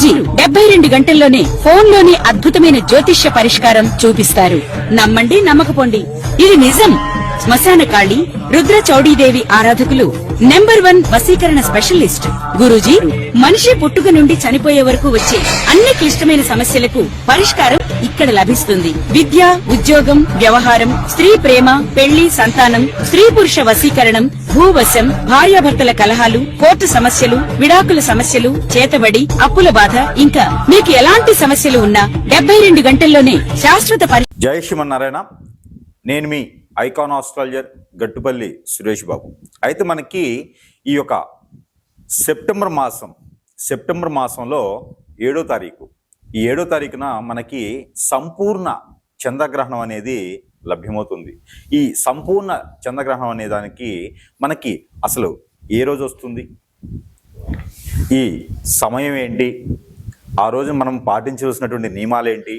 గురూజీ 72 గంటల్లోనే ఫోన్లోని అద్భుతమైన జ్యోతిష్య పరిష్కారం చూపిస్తారు. నమ్మండి, నమ్మకపోండి, ఇది నిజం. శ్మశాన కాళి రుద్ర చౌడీదేవి ఆరాధకులు నంబర్ 1 వశీకరణ స్పెషలిస్ట్. గురూజీ మనిషి పుట్టుక నుండి చనిపోయే వరకు వచ్చే అన్ని క్లిష్టమైన సమస్యలకు పరిష్కారం ఇక్కడ లభిస్తుంది. విద్య, ఉద్యోగం, వ్యవహారం, స్త్రీ ప్రేమ, పెళ్లి, సంతానం, స్త్రీ పురుష వశీకరణం, భూవశం, భార్యాభర్తల కలహాలు, కోర్టు సమస్యలు, విడాకుల సమస్యలు, చేతబడి, అప్పుల బాధ, ఇంకా మీకు ఎలాంటి సమస్యలు ఉన్నా 72 గంటల్లోనే శాశ్వత జై శ్రీమన్నారాయణ. నేను మీ ఐకాన్ ఆస్ట్రాలజర్ గట్టుపల్లి సురేష్ బాబు. అయితే మనకి ఈ యొక్క సెప్టెంబర్ మాసంలో 7వ తారీఖు, ఈ 7వ తారీఖున మనకి సంపూర్ణ చంద్రగ్రహణం అనేది లభ్యమవుతుంది. ఈ సంపూర్ణ చంద్రగ్రహణం అనే దానికి మనకి అసలు ఏ రోజు వస్తుంది, ఈ సమయం ఏంటి, ఆ రోజు మనం పాటించవలసినటువంటి నియమాలు ఏంటి,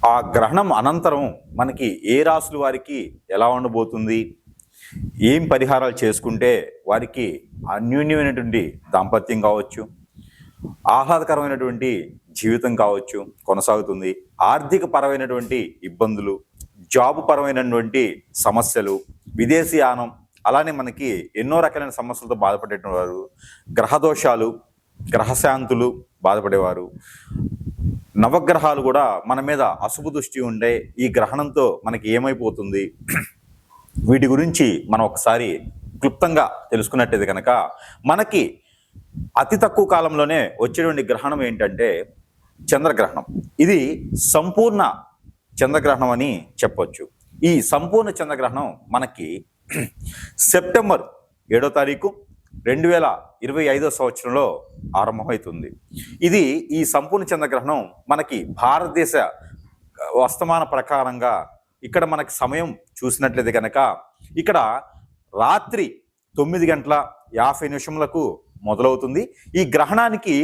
ఆ గ్రహణం అనంతరం మనకి ఏ రాశుల వారికి ఎలా ఉండబోతుంది, ఏం పరిహారాలు చేసుకుంటే వారికి అన్యోన్యమైనటువంటి దాంపత్యం కావచ్చు, ఆహ్లాదకరమైనటువంటి జీవితం కావచ్చు కొనసాగుతుంది, ఆర్థిక పరమైనటువంటి ఇబ్బందులు, జాబు పరమైనటువంటి సమస్యలు, విదేశీయానం, అలానే మనకి ఎన్నో రకాలైన సమస్యలతో బాధపడేటువంటి వారు, గ్రహదోషాలు, గ్రహశాంతులు బాధపడేవారు, నవగ్రహాలు కూడా మన మీద అశుభ దృష్టి ఉండే ఈ గ్రహణంతో మనకి ఏమైపోతుంది, వీటి గురించి మనం ఒకసారి క్లుప్తంగా తెలుసుకున్నట్టయితే కనుక మనకి అతి తక్కువ కాలంలోనే వచ్చేటువంటి గ్రహణం ఏంటంటే చంద్రగ్రహణం. ఇది సంపూర్ణ చంద్రగ్రహణం అని చెప్పొచ్చు. ఈ సంపూర్ణ చంద్రగ్రహణం మనకి సెప్టెంబర్ 7వ తారీఖు 2025 సంవత్సరంలో ఆరంభమవుతుంది. ఇది ఈ సంపూర్ణ చంద్రగ్రహణం మనకి భారతదేశ వర్తమాన ప్రకారంగా ఇక్కడ మనకి సమయం చూసినట్లయితే కనుక ఇక్కడ రాత్రి 9:50 మొదలవుతుంది. ఈ గ్రహణానికి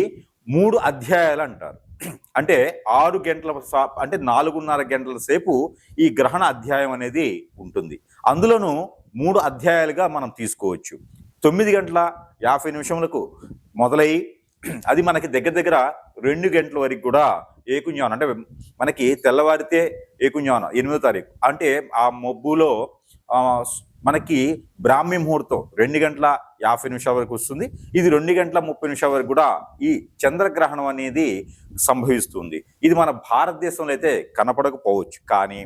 3 అధ్యాయాలు అంటారు. అంటే 6 గంటల అంటే 4:30 గంటల సేపు ఈ గ్రహణ అధ్యాయం అనేది ఉంటుంది. అందులోనూ 3 అధ్యాయాలుగా మనం తీసుకోవచ్చు. 9:50 మొదలయ్యి అది మనకి దగ్గర 2 గంటల వరకు కూడా ఏకుంజానం, అంటే మనకి తెల్లవారితే ఏకుంజానం 8వ తారీఖు, అంటే ఆ మబ్బులో మనకి బ్రాహ్మీ ముహూర్తం 2:50 వరకు వస్తుంది. ఇది 2:30 వరకు కూడా ఈ చంద్రగ్రహణం అనేది సంభవిస్తుంది. ఇది మన భారతదేశంలో అయితే కనపడకపోవచ్చు, కానీ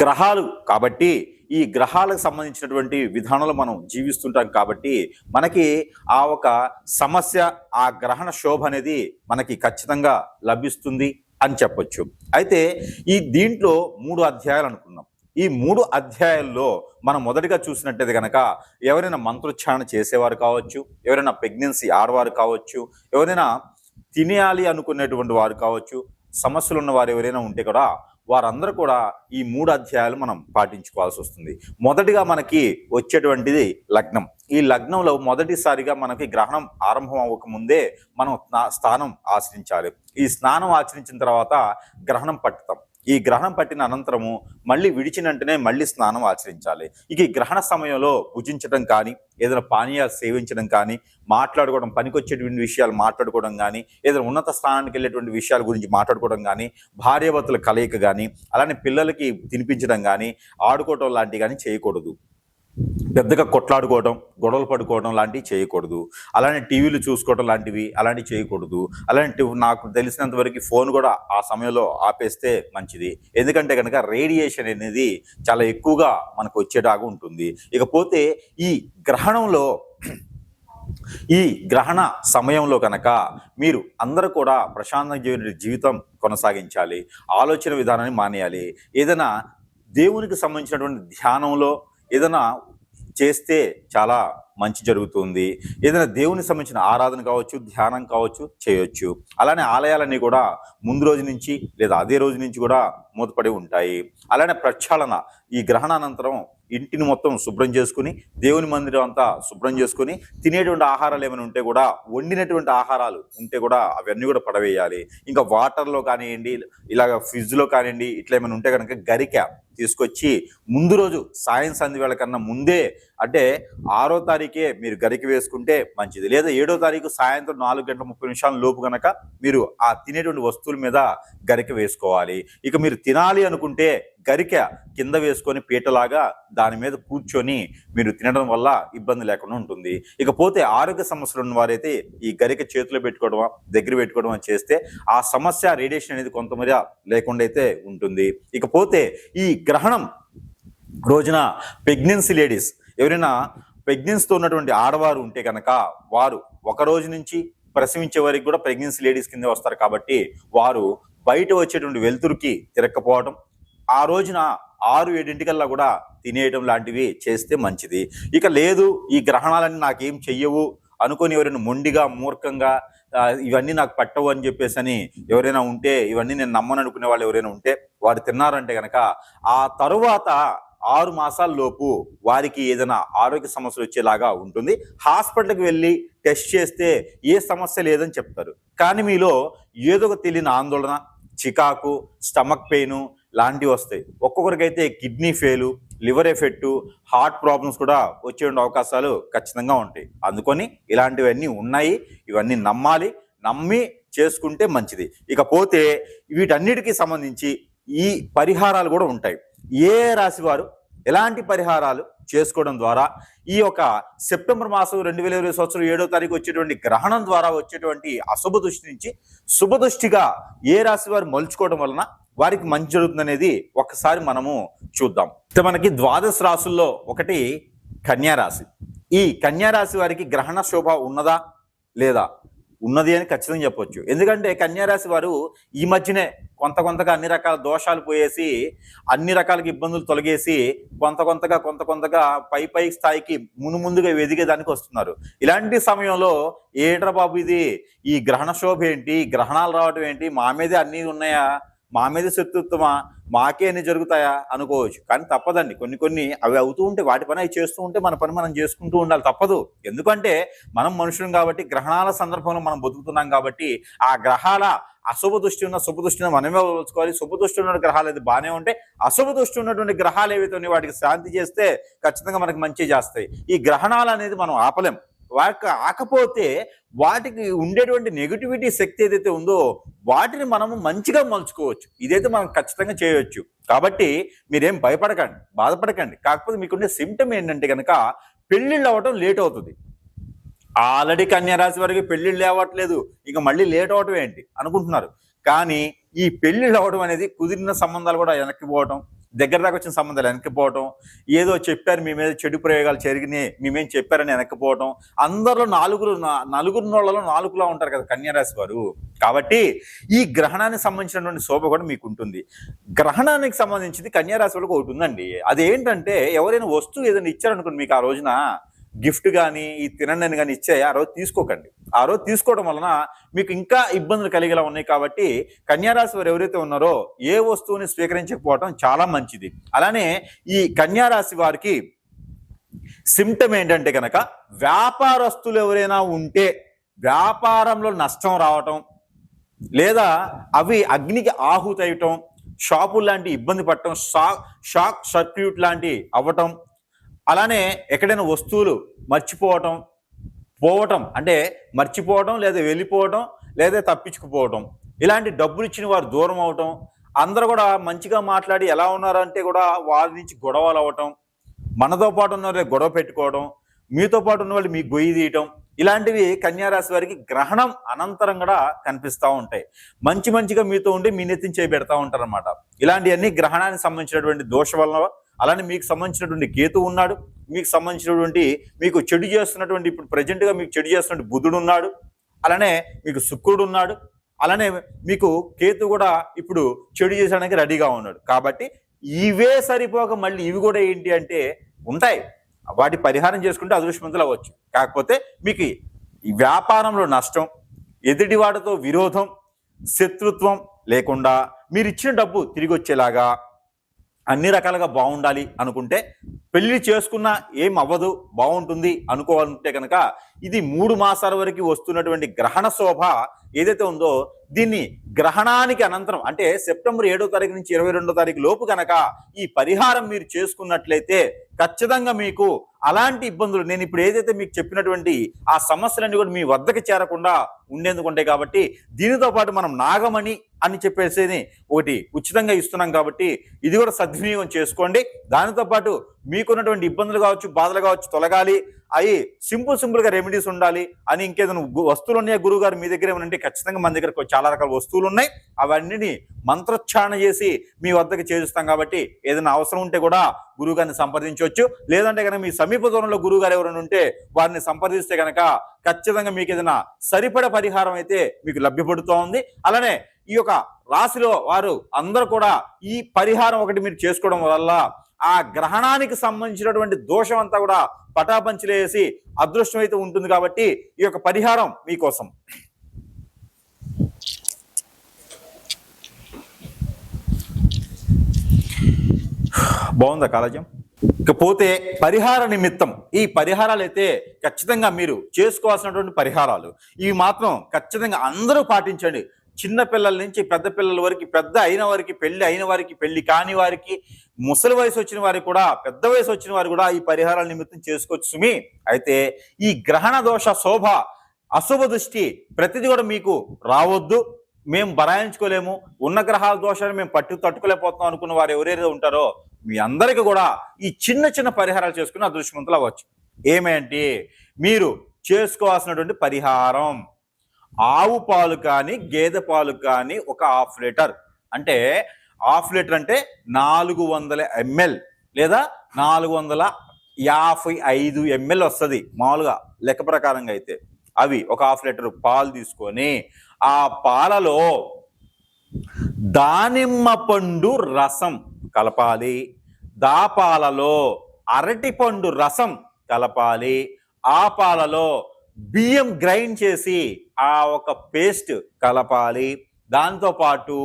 గ్రహాలు కాబట్టి ఈ గ్రహాలకు సంబంధించినటువంటి విధానంలో మనం జీవిస్తుంటాం కాబట్టి మనకి ఆ ఒక సమస్య, ఆ గ్రహణ శోభ అనేది మనకి ఖచ్చితంగా లభిస్తుంది అని చెప్పొచ్చు. అయితే ఈ దీంట్లో 3 అధ్యాయాలు అనుకున్నాం. ఈ 3 అధ్యాయాల్లో మనం మొదటిగా చూసినట్టయితే కనుక ఎవరైనా మంత్రోచ్చారణ చేసేవారు కావచ్చు, ఎవరైనా ప్రెగ్నెన్సీ ఆడవారు కావచ్చు, ఎవరైనా తినేయాలి అనుకునేటువంటి వారు కావచ్చు, సమస్యలు ఉన్న వారు ఎవరైనా ఉంటే కూడా వారందరూ కూడా ఈ 3 అధ్యాయాలు మనం పాటించుకోవాల్సి వస్తుంది. మొదటిగా మనకి వచ్చేటువంటిది లగ్నం. ఈ లగ్నంలో మొదటిసారిగా మనకి గ్రహణం ఆరంభం అవ్వకముందే మనం స్నానం ఆచరించాలి. ఈ స్నానం ఆచరించిన తర్వాత గ్రహణం పట్టుతాం. ఈ గ్రహణం పట్టిన అనంతరము మళ్ళీ విడిచిన వెంటనే మళ్ళీ స్నానం ఆచరించాలి. ఇక ఈ గ్రహణ సమయంలో భుజించడం కానీ, ఏదైనా పానీయాలు సేవించడం కానీ, మాట్లాడుకోవడం, పనికొచ్చేటువంటి విషయాలు మాట్లాడుకోవడం కానీ, ఏదైనా ఉన్నత స్థానానికి వెళ్ళేటువంటి విషయాల గురించి మాట్లాడుకోవడం కానీ, భార్యాభర్తల కలయిక కానీ, అలానే పిల్లలకి తినిపించడం కానీ, ఆడుకోవటం లాంటివి కానీ చేయకూడదు. పెద్దగా కొట్లాడుకోవడం, గొడవలు పడుకోవడం లాంటివి చేయకూడదు. అలానే టీవీలు చూసుకోవడం లాంటివి అలాంటివి చేయకూడదు. అలాంటి నాకు తెలిసినంత వరకు ఫోన్ కూడా ఆ సమయంలో ఆపేస్తే మంచిది. ఎందుకంటే కనుక రేడియేషన్ అనేది చాలా ఎక్కువగా మనకు వచ్చేలాగా ఉంటుంది. ఇకపోతే ఈ గ్రహణంలో, ఈ గ్రహణ సమయంలో కనుక మీరు అందరూ కూడా ప్రశాంతంగా జీవితం కొనసాగించాలి. ఆలోచన విధానాన్ని మానేయాలి. ఏదైనా దేవునికి సంబంధించినటువంటి ధ్యానంలో ఏదైనా చేస్తే చాలా మంచి జరుగుతుంది. ఏదైనా దేవునికి సంబంధించిన ఆరాధన కావచ్చు, ధ్యానం కావచ్చు చేయొచ్చు. అలానే ఆలయాలన్నీ కూడా ముందు రోజు నుంచి లేదా అదే రోజు నుంచి కూడా మూతపడి ఉంటాయి. అలానే ప్రక్షాళన, ఈ గ్రహణానంతరం ఇంటిని మొత్తం శుభ్రం చేసుకుని, దేవుని మందిరం అంతా శుభ్రం చేసుకుని, తినేటువంటి ఆహారాలు ఏమైనా ఉంటే కూడా, వండినటువంటి ఆహారాలు ఉంటే కూడా అవన్నీ కూడా పడవేయాలి. ఇంకా వాటర్లో కానివ్వండి, ఇలాగ ఫ్రిడ్జ్లో కానివ్వండి, ఇట్లా ఏమైనా ఉంటే కనుక గరిక తీసుకొచ్చి ముందు రోజు సాయం సంధ్య వేళ కన్నా ముందే, అంటే 6వ తారీఖే మీరు గరిక వేసుకుంటే మంచిది. లేదా 7వ తారీఖు సాయంత్రం 4:30 లోపు కనుక మీరు ఆ తినేటువంటి వస్తువుల మీద గరిక వేసుకోవాలి. ఇక మీరు తినాలి అనుకుంటే గరిక కింద వేసుకొని పీటలాగా దాని మీద కూర్చొని మీరు తినడం వల్ల ఇబ్బంది లేకుండా ఉంటుంది. ఇకపోతే ఆరోగ్య సమస్యలు ఉన్న వారైతే ఈ గరిక చేతిలో పెట్టుకోవడం, దగ్గర పెట్టుకోవడం చేస్తే ఆ సమస్య, రేడియేషన్ అనేది కొంతమేర లేకుండా అయితే ఉంటుంది. ఇకపోతే ఈ గ్రహణం రోజున ప్రెగ్నెన్సీ లేడీస్, ఎవరైనా ప్రెగ్నెన్సీతో ఉన్నటువంటి ఆడవారు ఉంటే కనుక వారు ఒక రోజు నుంచి ప్రసవించే వరకు కూడా ప్రెగ్నెన్సీ లేడీస్ కింద వస్తారు. కాబట్టి వారు బయట వచ్చేటువంటి వెలుతురుకి తిరగకపోవడం, ఆ రోజున 6-7 కూడా తినేయడం లాంటివి చేస్తే మంచిది. ఇక లేదు ఈ గ్రహణాలన్నీ నాకేం చెయ్యవు అనుకొని ఎవరైనా మొండిగా, మూర్ఖంగా ఇవన్నీ నాకు పట్టవు అని చెప్పేసి అని ఎవరైనా ఉంటే, ఇవన్నీ నేను నమ్మను అనుకునే వాళ్ళు ఎవరైనా ఉంటే వారు తిన్నారంటే కనుక ఆ తరువాత 6 మాసాల లోపు వారికి ఏదైనా ఆరోగ్య సమస్యలు వచ్చేలాగా ఉంటుంది. హాస్పిటల్కి వెళ్ళి టెస్ట్ చేస్తే ఏ సమస్య లేదని చెప్తారు. కానీ మీలో ఏదో ఒక తెలియని ఆందోళన, చికాకు, స్టమక్ పెయిన్ లాంటివి వస్తాయి. ఒక్కొక్కరికైతే kidney fail, liver effect, heart problems కూడా వచ్చే అవకాశాలు ఖచ్చితంగా ఉంటాయి. అందుకని ఇలాంటివన్నీ ఉన్నాయి, ఇవన్నీ నమ్మాలి, నమ్మి చేసుకుంటే మంచిది. ఇకపోతే వీటన్నిటికీ సంబంధించి ఈ పరిహారాలు కూడా ఉంటాయి. ఏ రాశి వారు ఎలాంటి పరిహారాలు చేసుకోవడం ద్వారా ఈ యొక్క సెప్టెంబర్ మాసం 2020 సంవత్సరం 7వ తారీఖు వచ్చేటువంటి గ్రహణం ద్వారా వచ్చేటువంటి అశుభ దృష్టి నుంచి శుభ దృష్టిగా ఏ రాశి వారు మలుచుకోవడం వలన వారికి మంచి జరుగుతుంది అనేది ఒకసారి మనము చూద్దాం. మనకి 12 రాశుల్లో ఒకటి కన్యా రాశి. ఈ కన్యా రాశి వారికి గ్రహణ శోభ ఉన్నదా లేదా? ఉన్నది అని ఖచ్చితంగా చెప్పొచ్చు. ఎందుకంటే కన్యా రాశి వారు ఈ మధ్యనే కొంతగా అన్ని రకాల దోషాలు పోయేసి, అన్ని రకాల ఇబ్బందులు తొలగేసి కొంతగా పై స్థాయికి ముందుగా ఎదిగేదానికి వస్తున్నారు. ఇలాంటి సమయంలో ఏట్రా బాబు ఇది, ఈ గ్రహణ శోభ ఏంటి, గ్రహణాలు రావడం ఏంటి, మా మీదే అన్నీ ఉన్నాయా, మా మీద శత్రుత్వమా, మాకే అన్ని జరుగుతాయా అనుకోవచ్చు. కానీ తప్పదండి, కొన్ని అవి అవుతూ ఉంటే వాటి పని అవి చేస్తూ ఉంటే మన పని మనం చేసుకుంటూ ఉండాలి, తప్పదు. ఎందుకంటే మనం మనుషులం కాబట్టి, గ్రహణాల సందర్భంలో మనం బతుకుతున్నాం కాబట్టి ఆ గ్రహాల అశుభ దృష్టి ఉన్న శుభ దృష్టిని మనమే వదులుకోవాలి. శుభ దృష్టి ఉన్న గ్రహాలు అయితే బాగానే ఉంటే, అశుభ దృష్టి ఉన్నటువంటి గ్రహాలు ఏవైతే ఉన్నాయో వాటికి శాంతి చేస్తే ఖచ్చితంగా మనకి మంచి చేస్తాయి. ఈ గ్రహణాలు అనేది మనం ఆపలేం. వాటికి ఆకపోతే వాటికి ఉండేటువంటి నెగిటివిటీ శక్తి ఏదైతే ఉందో వాటిని మనము మంచిగా మలుచుకోవచ్చు. ఇదైతే మనం ఖచ్చితంగా చేయవచ్చు. కాబట్టి మీరేం భయపడకండి, బాధపడకండి. కాకపోతే మీకుండే సిమ్టమ్ ఏంటంటే కనుక పెళ్ళిళ్ళు అవ్వటం లేట్ అవుతుంది. ఆల్రెడీ కన్యా రాశి వారికి పెళ్ళిళ్ళు అవ్వట్లేదు, ఇక మళ్ళీ లేట్ అవటం ఏంటి అనుకుంటున్నారు. కానీ ఈ పెళ్ళిళ్ళు అవ్వడం అనేది కుదిరిన సంబంధాలు కూడా వెనక్కిపోవటం, దగ్గర దాకా వచ్చిన సంబంధాలు వెనక్కిపోవటం, ఏదో చెప్పారు మీ మీద చెడు ప్రయోగాలు జరిగినాయి మేమేం చెప్పారని వెనక్కిపోవటం, అందరిలో నలుగురు నోళ్లలో నాలుగులా ఉంటారు కదా కన్యా రాశి వారు. కాబట్టి ఈ గ్రహణానికి సంబంధించినటువంటి శోభ కూడా మీకు ఉంటుంది. గ్రహణానికి సంబంధించింది కన్యా రాశి వాళ్ళకి ఒకటి ఉందండి. అదేంటంటే ఎవరైనా వస్తువు ఏదైనా ఇచ్చారనుకోండి మీకు, ఆ రోజున గిఫ్ట్ కానీ ఈ తినండి కానీ ఇచ్చే ఆ రోజు తీసుకోకండి. ఆ రోజు తీసుకోవడం వలన మీకు ఇంకా ఇబ్బందులు కలిగేలా ఉన్నాయి. కాబట్టి కన్యారాశి వారు ఎవరైతే ఉన్నారో ఏ వస్తువుని స్వీకరించకపోవడం చాలా మంచిది. అలానే ఈ కన్యారాశి వారికి సిమ్టమ్ ఏంటంటే కనుక వ్యాపారస్తులు ఎవరైనా ఉంటే వ్యాపారంలో నష్టం రావటం, లేదా అవి అగ్నికి ఆహుతయటం, షాపులు లాంటి ఇబ్బంది పడటం, షాక్ సర్క్యూట్ లాంటి అవ్వటం, అలానే ఎక్కడైనా వస్తువులు పోవటం అంటే మర్చిపోవటం, లేదా వెళ్ళిపోవటం, లేదా తప్పించుకుపోవటం, ఇలాంటి డబ్బులు ఇచ్చిన వారు దూరం అవటం, అందరూ కూడా మంచిగా మాట్లాడి ఎలా ఉన్నారంటే కూడా వారి నుంచి గొడవలు అవ్వటం, మనతో పాటు ఉన్న గొడవ పెట్టుకోవడం, మీతో పాటు ఉన్న వాళ్ళు మీకు గొయ్యి తీయటం, ఇలాంటివి కన్యారాశి వారికి గ్రహణం అనంతరం కూడా కనిపిస్తూ ఉంటాయి. మంచిగా మీతో ఉండి మీ నెత్తిని చేపెడతా ఉంటారు అనమాట. ఇలాంటివన్నీ గ్రహణానికి సంబంధించినటువంటి దోష వలన. అలానే మీకు సంబంధించినటువంటి కేతు ఉన్నాడు, మీకు సంబంధించినటువంటి మీకు చెడు చేస్తున్నటువంటి ఇప్పుడు ప్రజెంట్గా మీకు చెడు చేస్తున్నటువంటి బుధుడు ఉన్నాడు, అలానే మీకు శుక్రుడు ఉన్నాడు, అలానే మీకు కేతు కూడా ఇప్పుడు చెడు చేసడానికి రెడీగా ఉన్నాడు. కాబట్టి ఇవే సరిపోక మళ్ళీ ఇవి కూడా ఏంటి అంటే ఉంటాయి, వాటి పరిహారం చేసుకుంటే అదృష్టవంతులు అవ్వచ్చు. కాకపోతే మీకు ఈ వ్యాపారంలో నష్టం, ఎదుటివాడితో విరోధం, శత్రుత్వం, లేకుండా మీరు ఇచ్చిన డబ్బు తిరిగి వచ్చేలాగా అన్ని రకాలుగా బాగుండాలి అనుకుంటే, పెళ్లి చేసుకున్నా ఏం అవ్వదు బాగుంటుంది అనుకోవాలంటే కనుక ఇది 3 మాసాల వరకు వస్తున్నటువంటి గ్రహణ శోభ ఏదైతే ఉందో దీన్ని గ్రహణానికి అనంతరం అంటే సెప్టెంబర్ 7వ తారీఖు నుంచి 22వ తారీఖు లోపు కనుక ఈ పరిహారం మీరు చేసుకున్నట్లయితే ఖచ్చితంగా మీకు అలాంటి ఇబ్బందులు నేను ఇప్పుడు ఏదైతే మీకు చెప్పినటువంటి ఆ సమస్యలన్నీ కూడా మీ వద్దకు చేరకుండా ఉండేందుకుంటాయి. కాబట్టి దీనితో పాటు మనం నాగమణి అని చెప్పేసి ఒకటి ఉచితంగా ఇస్తున్నాం కాబట్టి ఇది కూడా సద్వినియోగం చేసుకోండి. దానితో పాటు మీకున్నటువంటి ఇబ్బందులు కావచ్చు, బాధలు కావచ్చు తొలగాలి, అవి సింపుల్గా రెమెడీస్ ఉండాలి అని ఇంకేదైనా వస్తువులు ఉన్నాయా గురువు గారు మీ దగ్గర ఏమంటే ఖచ్చితంగా మన దగ్గర చాలా రకాల వస్తువులు ఉన్నాయి. అవన్నీ మంత్రోచ్చారణ చేసి మీ వద్దకు చేరుస్తాం కాబట్టి ఏదైనా అవసరం ఉంటే కూడా గురువు గారిని సంప్రదించవచ్చు. లేదంటే కనుక మీ సమీప దూరంలో గురువు గారు ఎవరైనా ఉంటే వారిని సంప్రదిస్తే కనుక ఖచ్చితంగా మీకు ఏదైనా సరిపడ పరిహారం అయితే మీకు లభ్యపడుతూ ఉంది. అలానే ఈ యొక్క రాశిలో వారు అందరూ కూడా ఈ పరిహారం ఒకటి మీరు చేసుకోవడం వల్ల ఆ గ్రహణానికి సంబంధించినటువంటి దోషం అంతా కూడా పటాపంచలేసి అదృష్టం అయితే ఉంటుంది. కాబట్టి ఈ యొక్క పరిహారం మీకోసం. బాగుందా కాలేజం? ఇకపోతే పరిహార నిమిత్తం ఈ పరిహారాలు అయితే ఖచ్చితంగా మీరు చేసుకోవాల్సినటువంటి పరిహారాలు ఇవి మాత్రం ఖచ్చితంగా అందరూ పాటించండి. చిన్న పిల్లల నుంచి పెద్ద పిల్లల వరకు, పెద్ద అయిన వారికి, పెళ్లి అయిన వారికి, పెళ్లి కాని వారికి, ముసలి వయసు వచ్చిన వారికి కూడా, పెద్ద వయసు వచ్చిన వారు కూడా ఈ పరిహారాల నిమిత్తం చేసుకోవచ్చు సుమి. అయితే ఈ గ్రహణ దోష శోభ అశుభ దృష్టి ప్రతిదీ కూడా మీకు రావద్దు, మేము బరాయించుకోలేము, ఉన్న గ్రహాల దోషాన్ని మేము తట్టుకోలేకపోతాం అనుకున్న వారు ఎవరైతే ఉంటారో మీ అందరికీ కూడా ఈ చిన్న చిన్న పరిహారాలు చేసుకుని అదృష్టవంతులు అవ్వచ్చు. ఏమేంటి మీరు చేసుకోవాల్సినటువంటి పరిహారం? ఆవు పాలు కానీ గేదె పాలు కానీ ఒక 1/2 లీటర్, అంటే 1/2 లీటర్ అంటే 400 ml లేదా 455 ml వస్తుంది మామూలుగా లెక్క ప్రకారంగా. అయితే అవి ఒక 1/2 లీటర్ పాలు తీసుకొని ఆ పాలలో దానిమ్మ పండు రసం కలపాలి, పాలలో అరటి పండు రసం కలపాలి, ఆ పాలలో బియ్యం గ్రైండ్ చేసి ఆ ఒక పేస్ట్ కలపాలి, దాంతోపాటు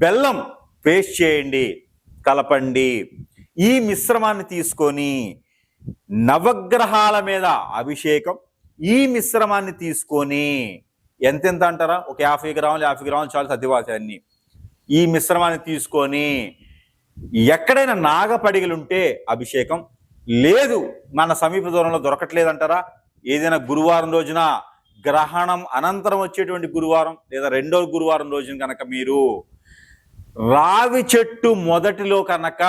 బెల్లం పేస్ట్ చేయండి, కలపండి. ఈ మిశ్రమాన్ని తీసుకొని నవగ్రహాల మీద అభిషేకం, ఈ మిశ్రమాన్ని తీసుకొని ఎంతెంత అంటారా, ఒక 50 గ్రాములు 50 గ్రాములు చాలు సర్దివాల్సి. ఈ మిశ్రమాన్ని తీసుకొని ఎక్కడైనా నాగపడిగలుంటే అభిషేకం, లేదు మన సమీప దూరంలో దొరకట్లేదంటారా, ఏదైనా గురువారం రోజున గ్రహణం అనంతరం వచ్చేటువంటి గురువారం లేదా 2వ గురువారం రోజున కనుక మీరు రావి చెట్టు మొదటిలో కనుక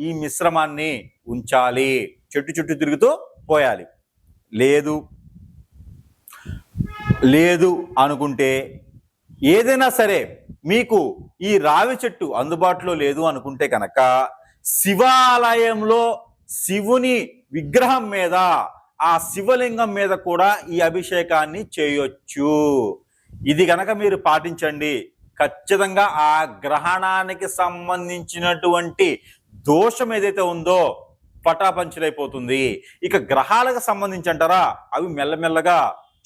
ఈ మిశ్రమాన్ని ఉంచాలి, చెట్టు చుట్టూ తిరుగుతూ పోయాలి. లేదు అనుకుంటే ఏదైనా సరే మీకు ఈ రావి చెట్టు అందుబాటులో లేదు అనుకుంటే కనుక శివాలయంలో శివుని విగ్రహం మీద, ఆ శివలింగం మీద కూడా ఈ అభిషేకాన్ని చేయొచ్చు. ఇది కనుక మీరు పాటించండి, ఖచ్చితంగా ఆ గ్రహణానికి సంబంధించినటువంటి దోషం ఏదైతే ఉందో పటాపంచలైపోతుంది. ఇక గ్రహాలకు సంబంధించి అంటారా, అవి మెల్లమెల్లగా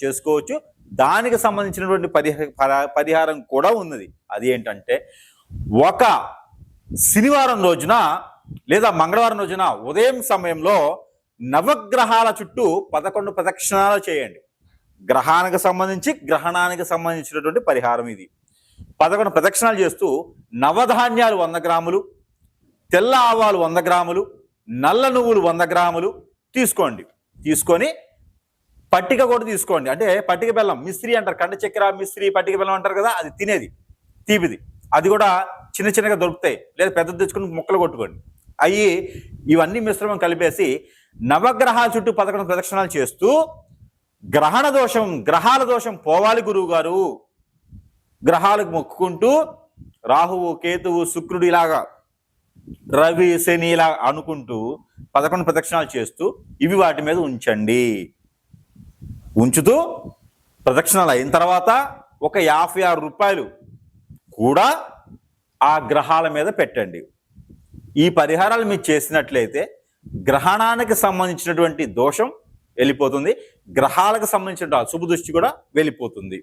చేసుకోవచ్చు. దానికి సంబంధించినటువంటి పరిహారం కూడా ఉన్నది. అది ఏంటంటే, ఒక శనివారం రోజున లేదా మంగళవారం రోజున ఉదయం సమయంలో నవగ్రహాల చుట్టూ 11 ప్రదక్షిణాలు చేయండి. గ్రహానికి సంబంధించినటువంటి పరిహారం ఇది. 11 ప్రదక్షిణాలు చేస్తూ నవధాన్యాలు 100 గ్రాములు, తెల్ల ఆవాలు 100 గ్రాములు, నల్ల నువ్వులు 100 గ్రాములు తీసుకొని పట్టిక కూడా తీసుకోండి. అంటే పట్టిక బెల్లం, మిశ్రీ అంటారు, కండ చక్కెర మిశ్రీ పట్టిక బెల్లం అంటారు కదా, అది తినేది తీపిది, అది కూడా చిన్నగా దొరుకుతాయి, లేదా పెద్దది తెచ్చుకుని ముక్కలు కొట్టుకోండి. ఇవన్నీ మిశ్రమం కలిపేసి నవగ్రహాల చుట్టూ 11 ప్రదక్షిణాలు చేస్తూ గ్రహాల దోషం పోవాలి గురువు గారు, గ్రహాలకు మొక్కుకుంటూ రాహువు కేతువు శుక్రుడు ఇలాగా రవి శని ఇలా అనుకుంటూ 11 ప్రదక్షిణాలు చేస్తూ ఇవి వాటి మీద ఉంచుతూ ప్రదక్షిణాలు అయిన తర్వాత ఒక 56 రూపాయలు కూడా ఆ గ్రహాల మీద పెట్టండి. ఈ పరిహారాలు మీరు చేసినట్లయితే గ్రహణానికి సంబంధించినటువంటి దోషం వెళ్ళిపోతుంది, గ్రహాలకు సంబంధించిన శుభ దృష్టి కూడా వెళ్ళిపోతుంది.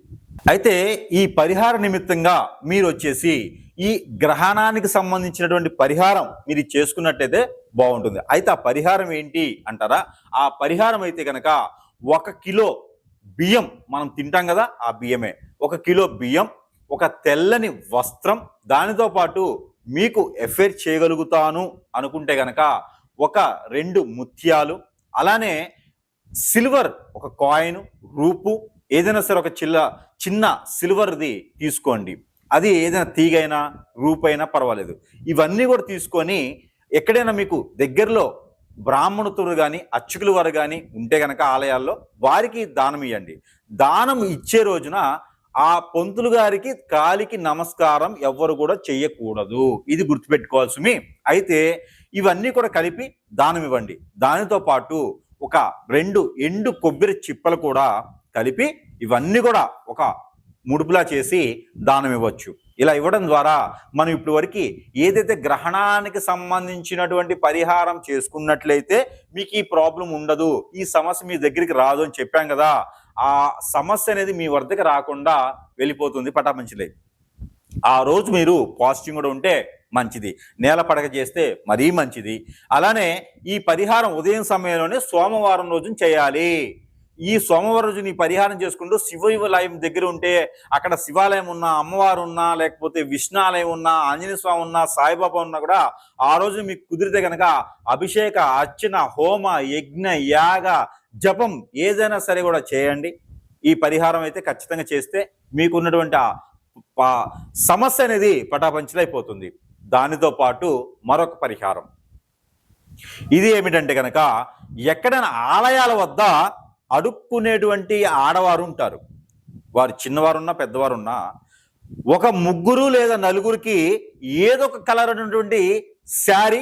అయితే ఈ పరిహార నిమిత్తంగా మీరు వచ్చేసి ఈ గ్రహణానికి సంబంధించినటువంటి పరిహారం మీరు చేసుకున్నట్టయితే బాగుంటుంది. అయితే ఆ పరిహారం ఏంటి అంటారా? ఆ పరిహారం అయితే కనుక 1 కిలో బియ్యం, మనం తింటాం కదా ఆ బియ్యమే, 1 కిలో బియ్యం, ఒక తెల్లని వస్త్రం, దానితో పాటు మీకు ఎఫైర్ చేయగలుగుతాను అనుకుంటే గనక ఒక 2 ముత్యాలు, అలానే సిల్వర్ ఒక కాయిన్, రూపు ఏదైనా సరే ఒక చిన్న సిల్వర్ది తీసుకోండి. అది ఏదైనా తీగైనా రూపైనా పర్వాలేదు. ఇవన్నీ కూడా తీసుకొని ఎక్కడైనా మీకు దగ్గరలో బ్రాహ్మణుతులు కానీ అర్చకుల వారు కానీ ఉంటే గనక ఆలయాల్లో వారికి దానం ఇవ్వండి. దానం ఇచ్చే రోజున ఆ పంతులు గారికి కాలికి నమస్కారం ఎవ్వరు కూడా చెయ్యకూడదు. ఇది గుర్తుపెట్టుకోవాల్సి. అయితే ఇవన్నీ కూడా కలిపి దానం ఇవ్వండి. దానితో పాటు ఒక 2 ఎండు కొబ్బరి చిప్పలు కూడా కలిపి ఇవన్నీ కూడా ఒక ముడుపులా చేసి దానం ఇవ్వచ్చు. ఇలా ఇవ్వడం ద్వారా మనం ఇప్పటి వరకు ఏదైతే గ్రహణానికి సంబంధించినటువంటి పరిహారం చేసుకున్నట్లయితే మీకు ఈ ప్రాబ్లం ఉండదు, ఈ సమస్య మీ దగ్గరికి రాదు అని చెప్పాం కదా, ఆ సమస్య అనేది మీ వద్దకు రాకుండా వెళ్ళిపోతుంది పటాపంచలే. ఆ రోజు మీరు పాజిటివ్ కూడా ఉంటే మంచిది, నేల పడక చేస్తే మరీ మంచిది. అలానే ఈ పరిహారం ఉదయం సమయంలోనే సోమవారం రోజున చేయాలి. ఈ సోమవారం రోజు నీ పరిహారం చేసుకుంటూ శివాలయం దగ్గర ఉంటే అక్కడ శివాలయం ఉన్నా, అమ్మవారు ఉన్నా, లేకపోతే విష్ణాలయం ఉన్నా, ఆంజనేయ స్వామి ఉన్నా, సాయిబాబా ఉన్నా కూడా ఆ రోజు మీకు కుదిరితే కనుక అభిషేక, అర్చన, హోమ, యజ్ఞ, యాగ, జపం ఏదైనా సరే కూడా చేయండి. ఈ పరిహారం అయితే ఖచ్చితంగా చేస్తే మీకున్నటువంటి సమస్య అనేది పటాపంచలైపోతుంది. దానితో పాటు మరొక పరిహారం ఇది ఏమిటంటే కనుక, ఎక్కడైనా ఆలయాల వద్ద అడుక్కునేటువంటి ఆడవారు ఉంటారు, వారు చిన్నవారున్నా పెద్దవారున్నా, ఒక 3 లేదా 4కి ఏదో ఒక కలర్ ఉన్నటువంటి శారీ,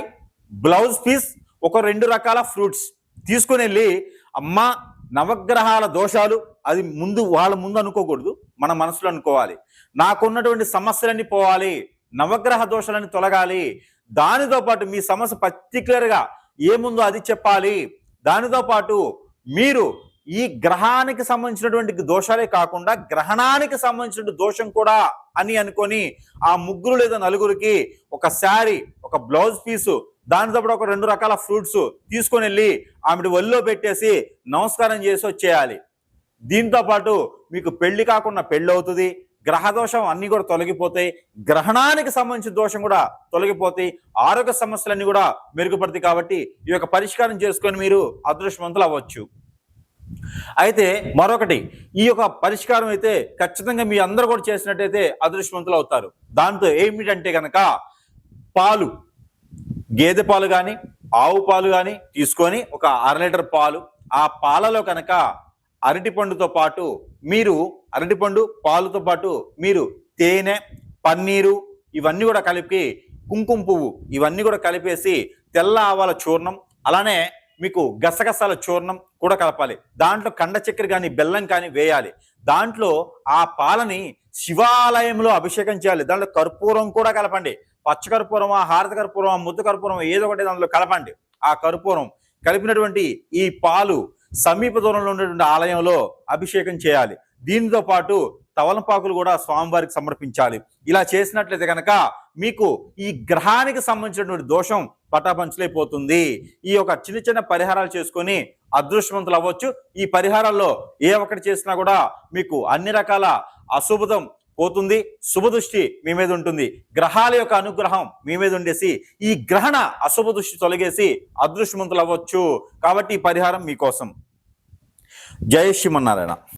బ్లౌజ్ పీస్, ఒక 2 రకాల ఫ్రూట్స్ తీసుకుని వెళ్ళి, అమ్మా నవగ్రహాల దోషాలు, అది వాళ్ళ ముందు అనుకోకూడదు, మన మనసులో అనుకోవాలి, నాకున్నటువంటి సమస్యలన్నీ పోవాలి, నవగ్రహ దోషాలన్నీ తొలగాలి, దానితో పాటు మీ సమస్య పర్టికులర్గా ఏముందో అది చెప్పాలి. దానితో పాటు మీరు ఈ గ్రహానికి సంబంధించినటువంటి దోషాలే కాకుండా గ్రహణానికి సంబంధించిన దోషం కూడా అని అనుకొని ఆ 3 లేదా 4కి ఒక శారీ, ఒక బ్లౌజ్ పీసు, దానితో పాటు ఒక 2 రకాల ఫ్రూట్స్ తీసుకొని వెళ్ళి ఆమె ఒళ్ళో పెట్టేసి నమస్కారం చేసి వచ్చేయాలి. దీంతో పాటు మీకు పెళ్లి కాకుండా పెళ్లి అవుతుంది, గ్రహ దోషం అన్ని కూడా తొలగిపోతాయి, గ్రహణానికి సంబంధించిన దోషం కూడా తొలగిపోతాయి, ఆరోగ్య సమస్యలన్నీ కూడా మెరుగుపడతాయి. కాబట్టి ఈ యొక్క పరిష్కారం చేసుకొని మీరు అదృష్టవంతులు అవ్వచ్చు. అయితే మరొకటి, ఈ యొక్క పరిష్కారం అయితే ఖచ్చితంగా మీ అందరూ కూడా చేసినట్టయితే అదృష్టవంతులు అవుతారు. దాంతో ఏమిటంటే కనుక పాలు, గేదె పాలు కానీ ఆవు పాలు కానీ తీసుకొని ఒక 1/2 లీటర్ పాలు, ఆ పాలలో కనుక అరటిపండుతో పాటు అరటిపండు పాలుతో పాటు మీరు తేనె, పన్నీరు ఇవన్నీ కూడా కలిపి, కుంకుమ పువ్వు ఇవన్నీ కూడా కలిపేసి, తెల్ల ఆవాల చూర్ణం, అలానే మీకు గసగసాల చూర్ణం కూడా కలపాలి. దాంట్లో కండ చక్కెర కానీ బెల్లం కానీ వేయాలి. దాంట్లో ఆ పాలని శివాలయంలో అభిషేకం చేయాలి. దాంట్లో కర్పూరం కూడా కలపండి. పచ్చ కర్పూరమా, హారత కర్పూరమా, ముద్ద కర్పూరం ఏదో ఒకటి దాంట్లో కలపండి. ఆ కర్పూరం కలిపినటువంటి ఈ పాలు సమీప దూరంలో ఉన్నటువంటి ఆలయంలో అభిషేకం చేయాలి. దీనితో పాటు తవలపాకులు కూడా స్వామివారికి సమర్పించాలి. ఇలా చేసినట్లయితే కనుక మీకు ఈ గ్రహానికి సంబంధించినటువంటి దోషం పటాపంచలైపోతుంది. ఈ యొక్క చిన్న పరిహారాలు చేసుకొని అదృష్టవంతులు అవ్వచ్చు. ఈ పరిహారాల్లో ఏ ఒక్కటి చేసినా కూడా మీకు అన్ని రకాల అశుభం పోతుంది, శుభదృష్టి మీ మీద ఉంటుంది, గ్రహాల యొక్క అనుగ్రహం మీ మీద ఉండేసి ఈ గ్రహణ అశుభ దృష్టి తొలగేసి అదృష్టవంతులు అవ్వచ్చు. కాబట్టి ఈ పరిహారం మీకోసం. జై శ్రీమన్నారాయణ.